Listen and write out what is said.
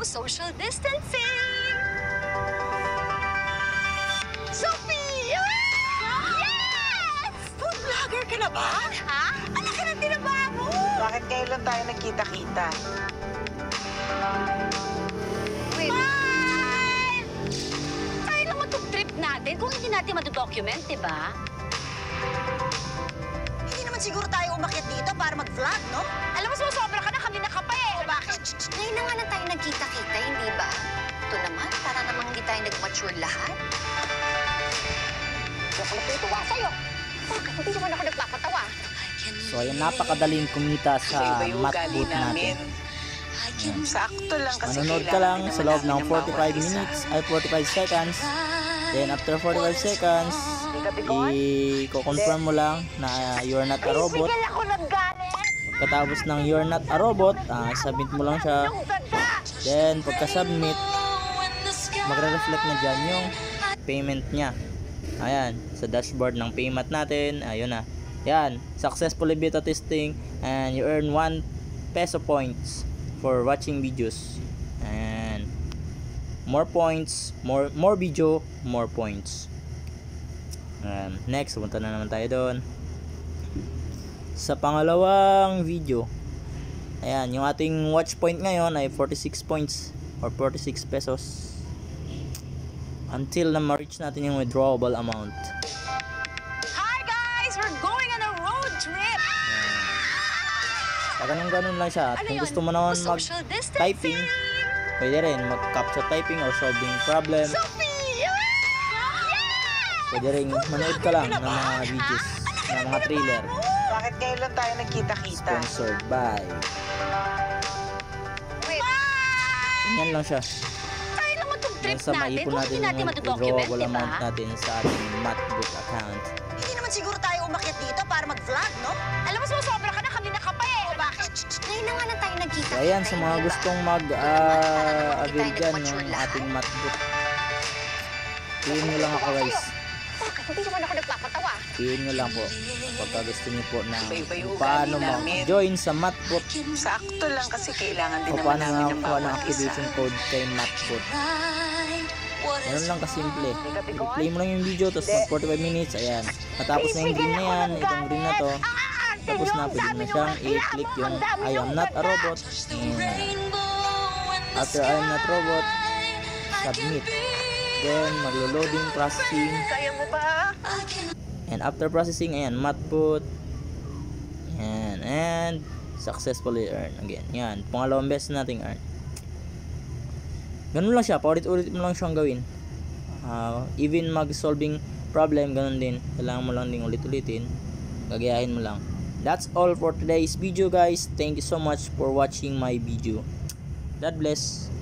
Social distancing! Sophia! Yes! Food vlogger ka na ba? Ha? Ano ka na tinaba mo? Bakit ngayon lang tayo nagkita-kita? Wait. Fine! Sayang naman itong trip natin kung hindi natin madodocument, di ba? Hindi naman siguro tayo umakyat dito para mag-vlog, no? Alam mo, susobra ka na kami na ka pa eh. O bakit? Ngayon na nga na tayo nagkita-kita, hindi ba? Ito naman, para namang hindi tayo nag-mature lahat. Ako na tutuwa sa'yo. Bakit? Hindi naman ako nagpapatawa. So ayun, napakadaling kumita sa mat boot natin. Sakto lang kasi Manonood ka lang sa loob ng 45 minutes, ay 45 seconds. Then after 45 seconds, i-confirm mo lang na you're not a robot. Bigyan ako ng galing! Pagkatapos ng you're not a robot, submit mo lang siya. Then pagka-submit, magre-reflect na dyan yung payment niya. Ayan, sa dashboard ng payment natin, ayun na. Yan, successfully beta testing and you earn 1 peso points for watching videos. And more points, more video, more points. Next, punta na naman tayo doon. Sa pangalawang video, ayan, yung ating watch point ngayon ay 46 points or 46 pesos. Until na ma-reach natin yung withdrawable amount. Hi guys! We're going on a road trip! Ganun lang siya. At kung gusto mo naman Social mag-typing, distancing! pwede rin mag-capture typing or solving problem. Sophia! Yes! Pwede rin manood ka lang ng mga videos, ng mga trailer. Bakit ngayon lang tayo nagkita-kita? Sponsored by. Wait. Ganyan lang siya. Sayang naman itong trip Sa natin maipon kung natin hindi natin yung madodocument, withdrawable di amount ba? natin sa ating Matbook account. Hindi naman siguro tayo umakyat dito para mag-vlog, no? Alam mo, susobra ka na kami na ka pa eh. O bakit? Ngayon na nga na tayo nagkita. So ayan, sa mga gustong mag-avail dyan ng ating Matbook, PM nyo lang ako guys. Bakit? Hindi naman ako nagpapatawa. PM nyo lang po pagka gusto nyo po na Iba-iba yung paano ugali namin. mag-join sa Matbook Sakto lang kasi kailangan din o naman paano namin ng nakakuha ng bawat activation isa. code kay Matbook. Ganun lang kasimple. I-play mo lang yung video, tapos mag 45 minutes, ayan. Matapos na yung green na yan, itong green na to, tapos na, pwede mo siyang i-click yung I am not a robot. And after I am not robot, submit. Then, maglo-loading, processing. Kaya mo ba? And after processing, ayan, matput. And successfully earn again. Yan, pangalawang beses nating earn. Ganun lang siya, paulit-ulit mo lang siyang gawin. Even mag-solving problem, ganun din. Kailangan mo lang din ulit-ulitin. Gagayahin mo lang. That's all for today's video guys. Thank you so much for watching my video. God bless.